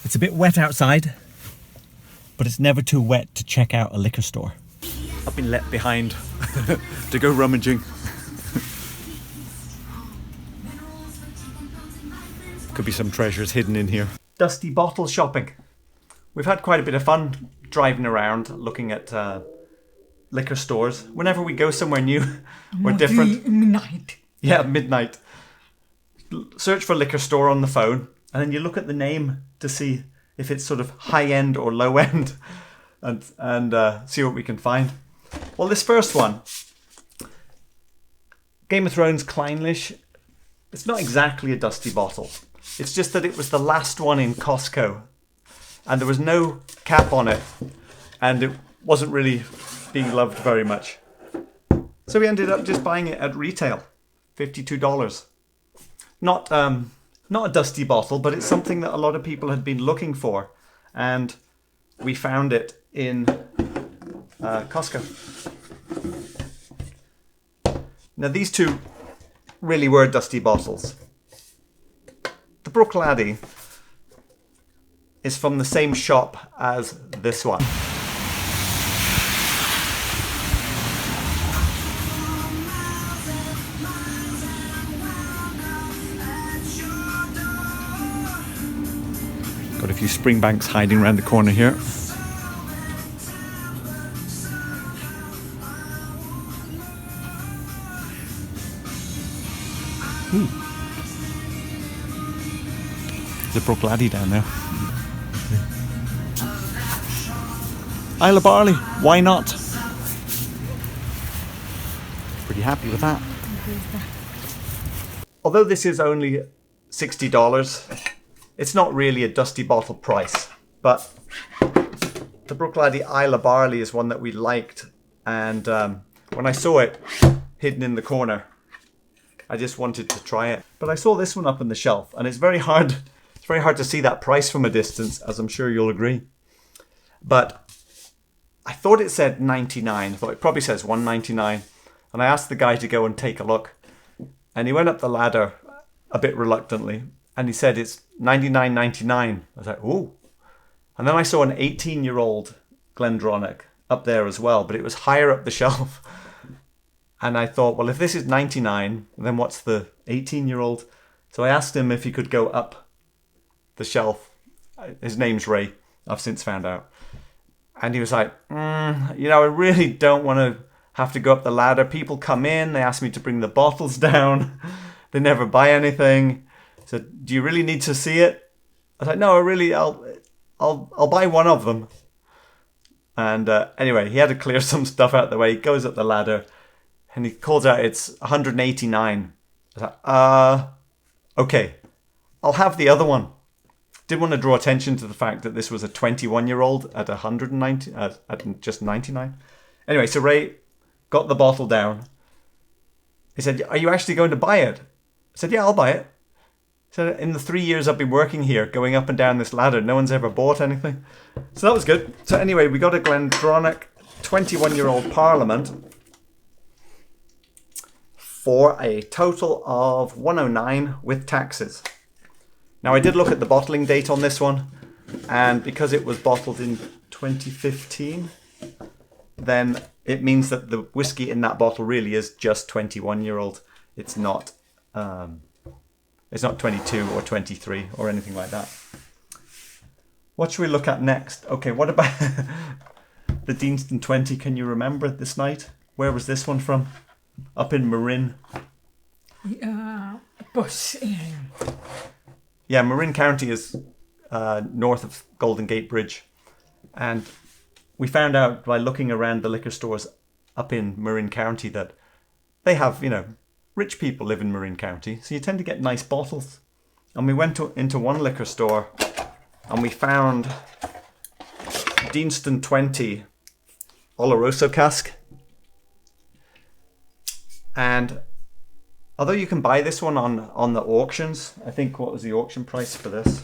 It's a bit wet outside, but it's never too wet to check out a liquor store. I've been left behind to go rummaging. Could be some treasures hidden in here. Dusty bottle shopping. We've had quite a bit of fun driving around looking at liquor stores. Whenever we go somewhere new or different. Midnight. Yeah, midnight. Search for liquor store on the phone, and then you look at the name to see if it's sort of high end or low end, and see what we can find. Well, this first one, Game of Thrones Clynelish, it's not exactly a dusty bottle. It's just that it was the last one in Costco, and there was no cap on it, and it wasn't really being loved very much. So we ended up just buying it at retail, $52. Not a dusty bottle, but it's something that a lot of people had been looking for, and we found it in Costco. Now these two really were dusty bottles. The Bruichladdich is from the same shop as this one. Got a few springbanks hiding around the corner here. Ooh. There's a Bruichladdich down there. Isle of Barley, why not? Pretty happy with that. Although this is only $60, it's not really a dusty bottle price, but the Bruichladdich Isle of Barley is one that we liked, and when I saw it hidden in the corner, I just wanted to try it. But I saw this one up on the shelf, and it's very hard to see that price from a distance, as I'm sure you'll agree. But I thought it said 99. I thought it probably says 199, and I asked the guy to go and take a look, and he went up the ladder a bit reluctantly, and he said it's $99.99. I was like, ooh. And then I saw an 18-year-old Glendronach up there as well, but it was higher up the shelf. And I thought, well, if this is 99, then what's the 18-year-old? So I asked him if he could go up the shelf. His name's Ray, I've since found out. And he was like, I really don't want to have to go up the ladder. People come in, they ask me to bring the bottles down. They never buy anything. So, do you really need to see it? I was like, no, I'll buy one of them. And anyway, he had to clear some stuff out of the way. He goes up the ladder, and he calls out, it's 189. I was like, okay, I'll have the other one. Didn't want to draw attention to the fact that this was a 21-year-old at 190, at just 99. Anyway, so Ray got the bottle down. He said, are you actually going to buy it? I said, yeah, I'll buy it. So in the 3 years I've been working here, going up and down this ladder, no one's ever bought anything. So that was good. So anyway, we got a Glendronach 21-year-old Parliament for a total of 109 with taxes. Now I did look at the bottling date on this one, and because it was bottled in 2015, then it means that the whiskey in that bottle really is just 21-year-old. It's not 22 or 23 or anything like that. What should we look at next? Okay, what about the Deanston 20? Can you remember this night? Where was this one from? Up in Marin. Bus area. Yeah, Marin County is north of Golden Gate Bridge. And we found out by looking around the liquor stores up in Marin County that they have, rich people live in Marin County, so you tend to get nice bottles. And we went into one liquor store and we found Deanston 20 Oloroso cask. And although you can buy this one on the auctions, I think, what was the auction price for this?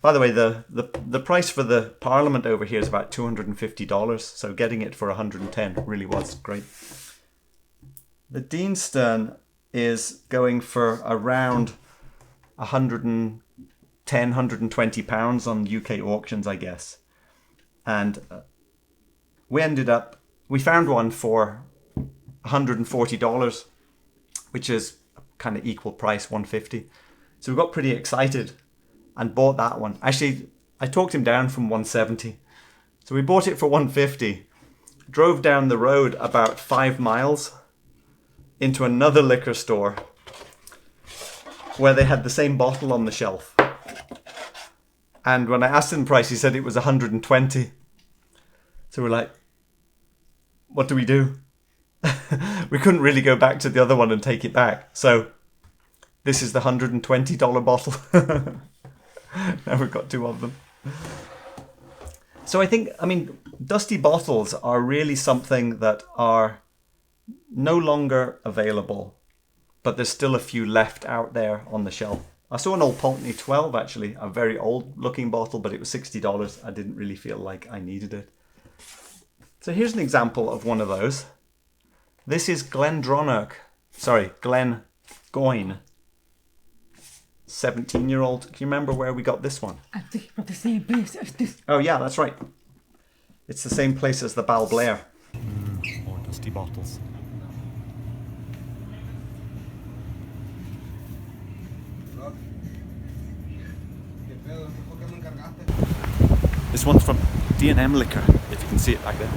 By the way, the price for the Parliament over here is about $250, so getting it for 110 really was great. The Deanston is going for around 110 120 pounds on UK auctions, I guess. And we found one for $140, which is kind of equal price, 150. So we got pretty excited and bought that one. Actually, I talked him down from 170. So we bought it for 150, drove down the road about 5 miles into another liquor store where they had the same bottle on the shelf. And when I asked him the price, he said it was 120. So we're like, what do we do? We couldn't really go back to the other one and take it back. So this is the $120 bottle. Now we've got 2 of them. So I mean, dusty bottles are really something that are no longer available, but there's still a few left out there on the shelf. I saw an Old Pulteney 12, actually, a very old looking bottle, but it was $60. I didn't really feel like I needed it. So here's an example of one of those. This is Glendronach, Glengoyne. 17-year-old. Can you remember where we got this one? I think from the same place as this. Oh yeah, that's right. It's the same place as the Balblair. More dusty bottles. This one's from D&M Liquor, if you can see it back there.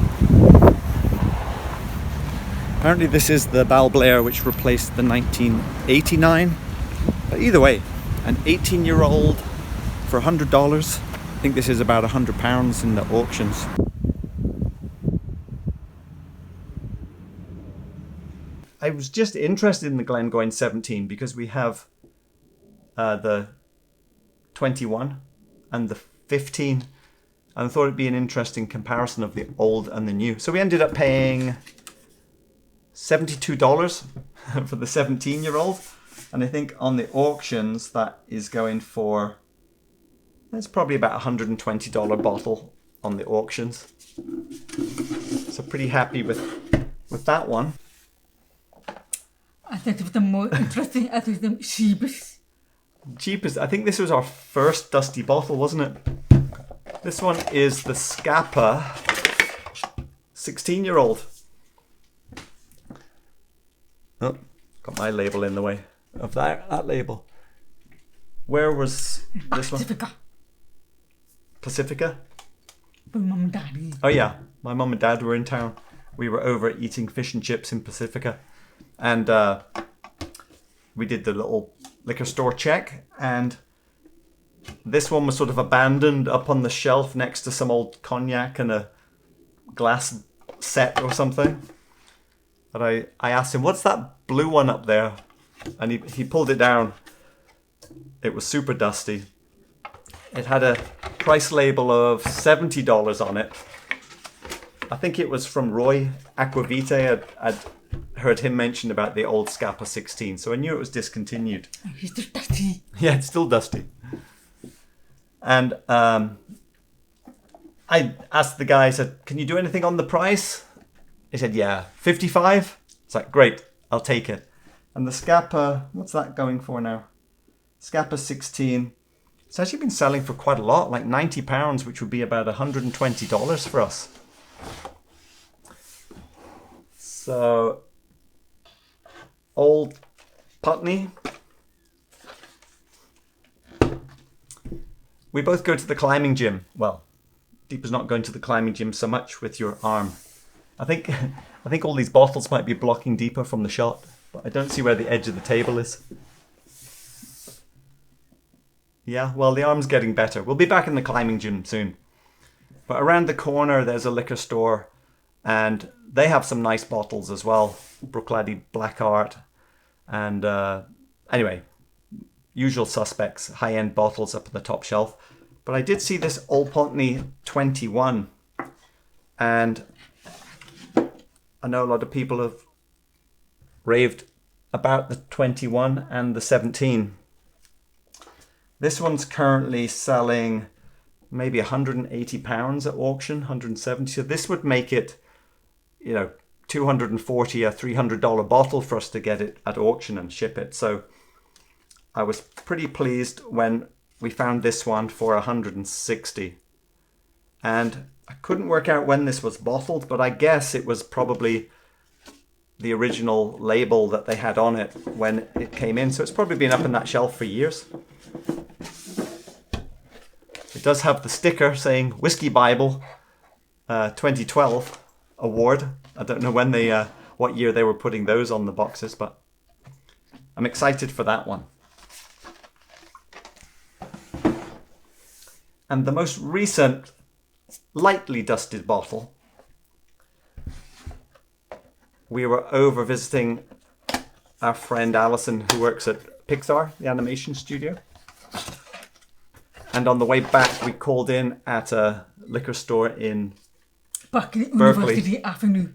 Apparently this is the Balblair which replaced the 1989. But either way, an 18-year-old for $100. I think this is about £100 in the auctions. I was just interested in the Glengoyne 17 because we have the 21 and the 15, and I thought it'd be an interesting comparison of the old and the new. So we ended up paying $72 for the 17-year-old, and I think on the auctions that is going for, that's probably about $120 bottle on the auctions. So pretty happy with that one. I think it was the more interesting. I think the cheapest. Cheapest. I think this was our first dusty bottle, wasn't it? This one is the Scapa 16-year-old. Oh, got my label in the way of that label. Where was this one? Pacifica? With Mum and Daddy. Oh yeah, my mum and dad were in town. We were over eating fish and chips in Pacifica. And we did the little liquor store check, and this one was sort of abandoned up on the shelf next to some old cognac and a glass set or something. But I asked him, what's that blue one up there? And he pulled it down. It was super dusty. It had a price label of $70 on it. I think it was from Roy Aquavite. I'd heard him mention about the old Scapa 16, so I knew it was discontinued. It's still dusty. Yeah, it's still dusty. And I asked the guy, I said, can you do anything on the price? He said, yeah, 55. It's like, great, I'll take it. And the Scapa, what's that going for now? Scapa 16. It's actually been selling for quite a lot, like £90, which would be about $120 for us. So, Old Pulteney. We both go to the climbing gym. Well, Deepa's not going to the climbing gym so much with your arm. I think all these bottles might be blocking Deepa from the shot, but I don't see where the edge of the table is. Yeah, well, the arm's getting better. We'll be back in the climbing gym soon. But around the corner, there's a liquor store, and they have some nice bottles as well. Bruichladdich Black Art. And anyway, usual suspects, high-end bottles up at the top shelf. But I did see this Old Pulteney 21. And I know a lot of people have raved about the 21 and the 17. This one's currently selling maybe £180 at auction, 170. So this would make it, you know, $240, a $300 bottle for us to get it at auction and ship it. So I was pretty pleased when we found this one for 160. And I couldn't work out when this was bottled, but I guess it was probably the original label that they had on it when it came in. So it's probably been up in that shelf for years. It does have the sticker saying Whisky Bible 2012 award. I don't know when they, what year they were putting those on the boxes, but I'm excited for that one. And the most recent lightly dusted bottle, we were over visiting our friend Alison, who works at Pixar, the animation studio. And on the way back, we called in at a liquor store in Berkeley Berkeley. University Avenue.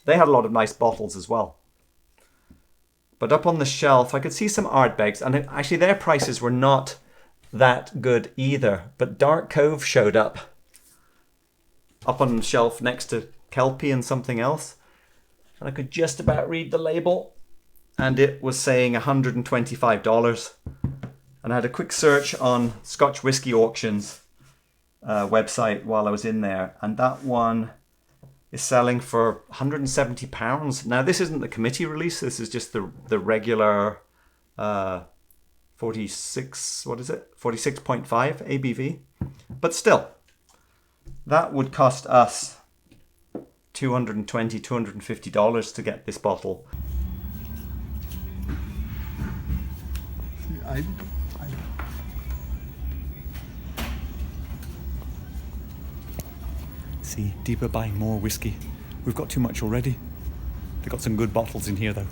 They had a lot of nice bottles as well. But up on the shelf, I could see some Ardbegs, and actually their prices were not that good either. But Dark Cove showed up on the shelf next to Kelpie and something else. And I could just about read the label, and it was saying $125. And I had a quick search on Scotch Whisky Auctions website while I was in there, and that one is selling for £170. Now, this isn't the committee release. This is just the regular 46, what is it? 46.5 ABV. But still, that would cost us $220, $250 to get this bottle. See, Deepa buying more whiskey. We've got too much already. They've got some good bottles in here, though.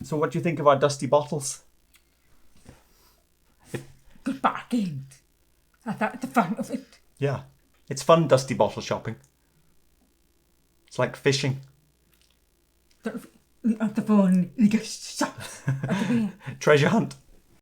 So what do you think of our dusty bottles? Good bargain. I thought the fun of it. Yeah, it's fun dusty bottle shopping. It's like fishing. At the phone, you get shops. Treasure hunt.